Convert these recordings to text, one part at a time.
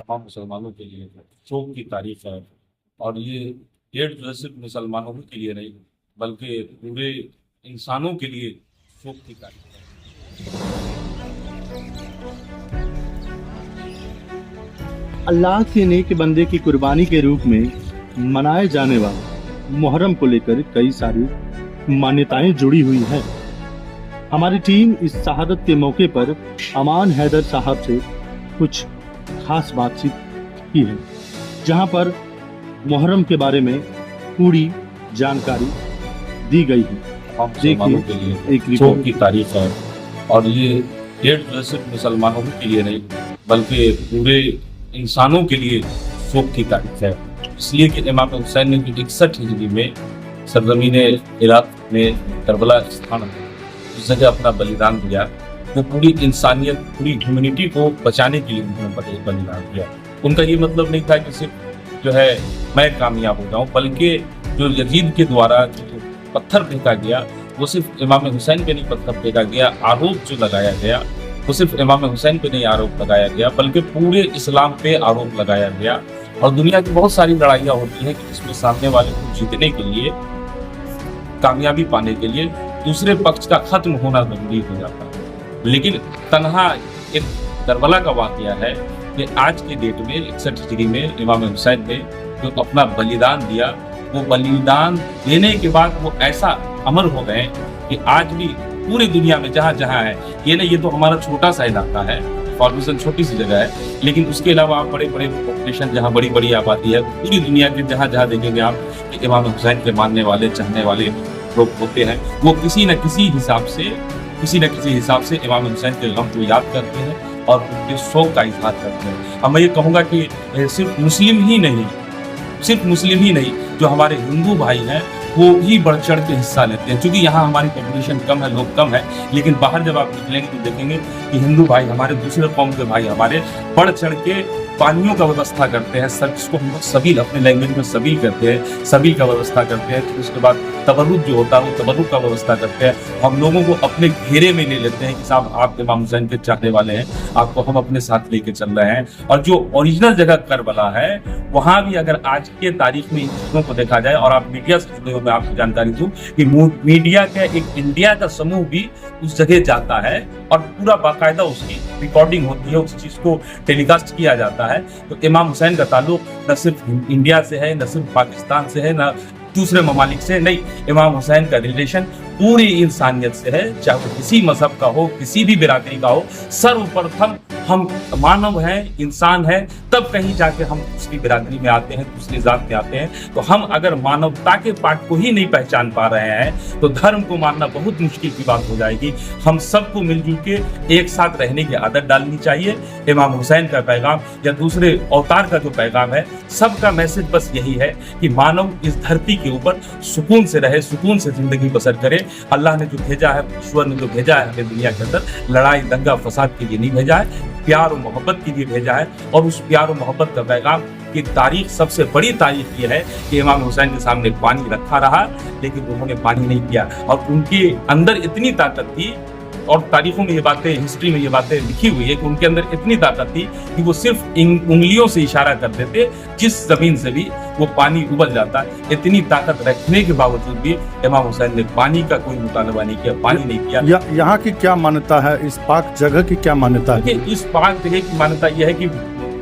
तमाम मुसलमानों के लिए शोक की तारीख है। और ये डेट जो है सिर्फ मुसलमानों के लिए नहीं बल्कि पूरे इंसानों के लिए शोक की तारीख है। अल्लाह के नेक बंदे की कुर्बानी के रूप में मनाए जाने वाले मुहर्रम को लेकर कई सारी मान्यताएं जुड़ी हुई हैं। हमारी टीम इस शहादत के मौके पर अमान हैदर साहब से कुछ खास बातचीत की है, जहां पर मुहर्रम के बारे में पूरी जानकारी दी गई है। तमाम मुसलमानों के लिए एक शोक रिपोर्ट। की तारीख है। और ये डेट जो है सिर्फ मुसलमानों के लिए नहीं बल्कि पूरे इंसानों के लिए शोक की तारीख है। इसलिए कि इमाम हुसैन ने 61 हिजरी में सरजमीन इराक में करबला स्थान उस जगह अपना बलिदान दिया। वो पूरी इंसानियत, पूरी ह्यूमैनिटी को बचाने के लिए उन्होंने बलिदान दिया। उनका ये मतलब नहीं था कि सिर्फ जो है मैं कामयाब हो जाऊं, बल्कि जो यजीद के द्वारा जो पत्थर फेंका गया वो सिर्फ इमाम हुसैन पे नहीं पत्थर फेंका गया, आरोप जो लगाया गया वो सिर्फ इमाम हुसैन पे नहीं आरोप लगाया गया बल्कि पूरे इस्लाम पे आरोप लगाया गया। और दुनिया की बहुत सारी लड़ाइयाँ होती हैं कि जिसमें सामने वाले को जीतने के लिए, कामयाबी पाने के लिए दूसरे पक्ष का खत्म होना जरूरी हो जाता है। लेकिन तन्हा एक करबला का वाकया है कि आज के डेट में 61 हिजरी में इमाम हुसैन ने जो अपना बलिदान दिया, वो बलिदान देने के बाद वो ऐसा अमर हो गए कि आज भी पूरी दुनिया में जहाँ जहाँ है, ये तो हमारा छोटा सा इलाका है, फॉर्मेशन छोटी सी जगह है, लेकिन उसके अलावा आप बड़े बड़े पॉपुलेशन जहाँ बड़ी बड़ी आबादी है, पूरी दुनिया के जहाँ जहाँ देखेंगे आप कि इमाम हुसैन के मानने वाले, चाहने वाले लोग होते हैं। वो किसी न किसी हिसाब से इमाम हुसैन के गम को याद करते हैं और उनके शोक का इजहार करते हैं। अब मैं ये कहूँगा कि सिर्फ मुस्लिम ही नहीं, जो हमारे हिंदू भाई हैं वो भी बढ़ चढ़ के हिस्सा लेते हैं। क्योंकि यहाँ हमारी पॉपुलेशन कम है, लोग कम है, लेकिन बाहर जब आप निकलेंगे तो देखेंगे कि हिंदू भाई हमारे, दूसरे कौम के भाई हमारे बढ़ चढ़ के पानियों का व्यवस्था करते हैं। जिसको हम लोग सबील, अपने लैंग्वेज में सबील करते हैं, सबील का व्यवस्था करते हैं। फिर उसके बाद तबर्रुक जो होता है वो तबर्रुक का व्यवस्था करते हैं। हम लोगों को अपने घेरे में ले लेते हैं कि साहब आप इमाम हुसैन के चाहने वाले हैं, आपको हम अपने साथ लेके चल रहे हैं। और जो ओरिजिनल जगह करबला है, वहाँ भी अगर आज के तारीख में इन चीज़ों को देखा जाए, और आप मीडिया से जुड़े हो, मैं आपको जानकारी दूँ कि मीडिया का एक इंडिया का समूह भी उस जगह जाता है और पूरा बाकायदा उसकी रिकॉर्डिंग होती है, उस चीज़ को टेलीकास्ट किया जाता है। तो इमाम हुसैन का ताल्लुक न सिर्फ इंडिया से है, न सिर्फ पाकिस्तान से है, न दूसरे ममालिक से नहीं, इमाम हुसैन का रिलेशन पूरी इंसानियत से है, चाहे वो किसी मजहब का हो, किसी भी बिरादरी का हो। सर्वप्रथम हम मानव हैं, इंसान हैं, तब कहीं जाके हम दूसरी बिरादरी में आते हैं, दूसरी जात में आते हैं। तो हम अगर मानवता के पाठ को ही नहीं पहचान पा रहे हैं तो धर्म को मानना बहुत मुश्किल की बात हो जाएगी। हम सबको मिलजुल के एक साथ रहने की आदत डालनी चाहिए। इमाम हुसैन का पैगाम या दूसरे अवतार का जो पैगाम है, सबका मैसेज बस यही है कि मानव इस धरती के ऊपर सुकून से रहे, सुकून से जिंदगी बसर करे। अल्लाह ने जो भेजा है, ईश्वर ने जो भेजा है हमें दुनिया के अंदर, लड़ाई दंगा फसाद के लिए नहीं भेजा है, प्यार और मोहब्बत के लिए भेजा है। और उस प्यार और मोहब्बत का पैगाम की तारीख, सबसे बड़ी तारीख ये है कि इमाम हुसैन के सामने पानी रखा रहा, लेकिन उन्होंने पानी नहीं पिया। और उनके अंदर इतनी ताकत थी, और तारीखों में ये बातें, हिस्ट्री में ये बातें लिखी हुई है कि उनके अंदर इतनी ताकत थी कि वो सिर्फ इन उंगलियों से इशारा कर देते, जिस जमीन से भी वो पानी उबल जाता। इतनी ताकत रखने के बावजूद भी इमाम हुसैन ने पानी का कोई मुतालबा नहीं किया, पानी नहीं किया। यहाँ की क्या मान्यता है, इस पाक जगह की क्या मान्यता है? इस पाक जगह की मान्यता यह है कि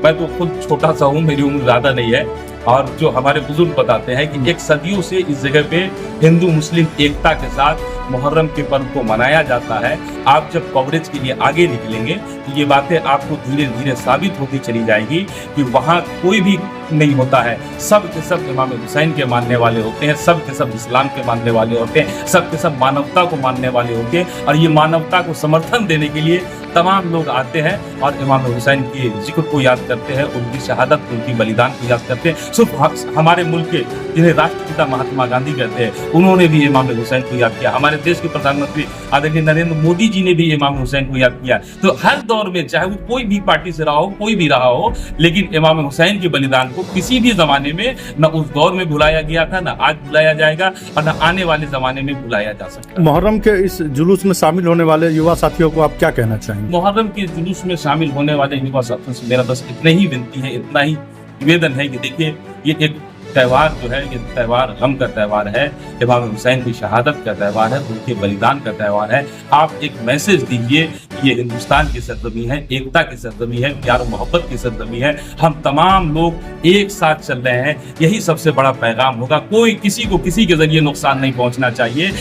मैं तो खुद छोटा सा हूँ, मेरी उम्र ज्यादा नहीं है, और जो हमारे बुजुर्ग बताते हैं कि एक सदियों से इस जगह पे हिंदू मुस्लिम एकता के साथ मुहर्रम के पर्व को मनाया जाता है। आप जब कवरेज के लिए आगे निकलेंगे तो ये बातें आपको धीरे धीरे साबित होती चली जाएगी कि वहाँ कोई भी नहीं होता है, सब के सब इमाम हुसैन के मानने वाले होते हैं, सब के सब इस्लाम के मानने वाले होते हैं, सब के सब मानवता को मानने वाले होते हैं। और ये मानवता को समर्थन देने के लिए तमाम लोग आते हैं और इमाम हुसैन के जिक्र को याद करते हैं, उनकी शहादत, उनकी बलिदान को याद करते हैं। सिर्फ हमारे मुल्क के जिन्हें राष्ट्रपिता महात्मा गांधी कहते हैं, उन्होंने भी इमाम हुसैन को याद किया। हमारे देश के प्रधानमंत्री आदरणीय नरेंद्र मोदी जी ने भी इमाम हुसैन को याद किया। तो हर दौर में, चाहे वो कोई भी पार्टी से रहा हो, कोई भी रहा हो, लेकिन इमाम हुसैन के बलिदान को किसी भी जमाने में न उस दौर में भुलाया गया था, न आज भुलाया जाएगा और न आने वाले जमाने में भुलाया जा सकता। मुहर्रम के इस जुलूस में शामिल होने वाले युवा साथियों को आप क्या कहना चाहेंगे? मुहर्रम के जुलूस में शामिल होने वाले युवा साथियों से मेरा बस इतना ही विनती है, इतना ही निवेदन है कि देखिए, ये एक त्यौहार जो है, ये त्यौहार गम का त्यौहार है, इमाम हुसैन की शहादत का त्यौहार है, उनके बलिदान का त्यौहार है। आप एक मैसेज दीजिए कि ये हिंदुस्तान की सरजमी है, एकता की सरजमी है, प्यार और मोहब्बत की सरजमी है, हम तमाम लोग एक साथ चल रहे हैं, यही सबसे बड़ा पैगाम होगा। कोई किसी को किसी के जरिए नुकसान नहीं पहुंचना चाहिए।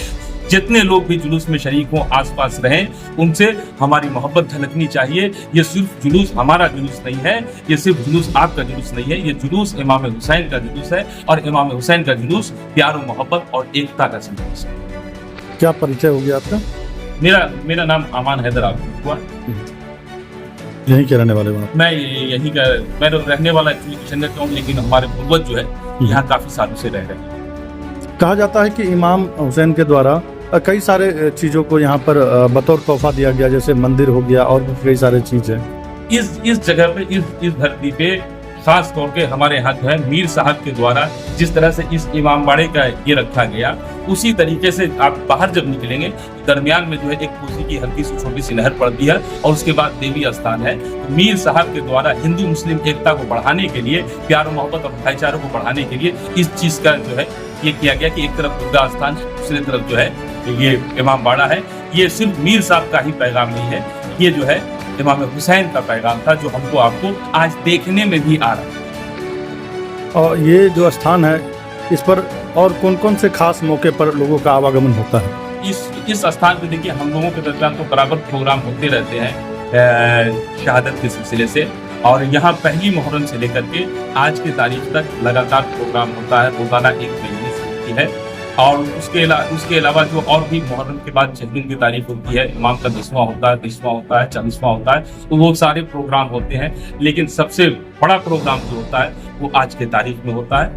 जितने लोग भी जुलूस में शरीक हों, आसपास रहें, उनसे हमारी मोहब्बत झलकनी चाहिए। ये सिर्फ जुलूस हमारा जुलूस नहीं है, ये सिर्फ जुलूस आपका जुलूस नहीं है, ये जुलूस इमाम हुसैन का जुलूस है और इमाम हुसैन का जुलूस प्यार और मोहब्बत और एकता का जुलूस है। क्या परिचय हो गया आपका? मेरा नाम अमान हैदर आपको हुआ। यहीं के रहने वाले हो? मैं यहीं का, मैं रहने वाला एक्चुअली किशनगंज का हूँ, लेकिन हमारे पूर्वज जो है यहाँ काफी सालों से रह रहे हैं। कहा जाता है कि इमाम हुसैन के द्वारा कई सारे चीज़ों को यहाँ पर बतौर तोहफा दिया गया, जैसे मंदिर हो गया और भी कई सारे चीज़ें। इस जगह पे, इस धरती पे खास तौर पे हमारे यहाँ जो है मीर साहब के द्वारा जिस तरह से इस इमामबाड़े का ये रखा गया, उसी तरीके से आप बाहर जब निकलेंगे दरमियान में जो है एक कोसी की हल्की सी छोटी सी नहर पड़ती है और उसके बाद देवी स्थान है। मीर साहब के द्वारा हिंदू मुस्लिम एकता को बढ़ाने के लिए, प्यार मोहब्बत और भाईचारे को बढ़ाने के लिए इस चीज का जो है ये किया गया कि एक तरफ दुर्गा स्थान है, दूसरी तरफ जो है ये इमामबाड़ा है। ये सिर्फ मीर साहब का ही पैगाम नहीं है, ये जो है इमाम हुसैन का पैगाम था, जो हमको आपको आज देखने में भी आ रहा है। और ये जो स्थान है, इस पर और कौन कौन से खास मौके पर लोगों का आवागमन होता है? इस स्थान पे देखिए, हम लोगों के दरमियान तो बराबर प्रोग्राम होते रहते हैं शहादत के सिलसिले से, और यहाँ पहली मुहर्रम से लेकर के आज की तारीख तक लगातार प्रोग्राम होता है, रोजाना एक महीने से होती है। और उसके अलावा जो और भी मुहर्रम के बाद 6 दिन की तारीख होती है, इमाम का 10वां होता है, 20वां होता है, 40वां होता है, तो वो सारे प्रोग्राम होते हैं। लेकिन सबसे बड़ा प्रोग्राम जो होता है वो आज के तारीख में होता है।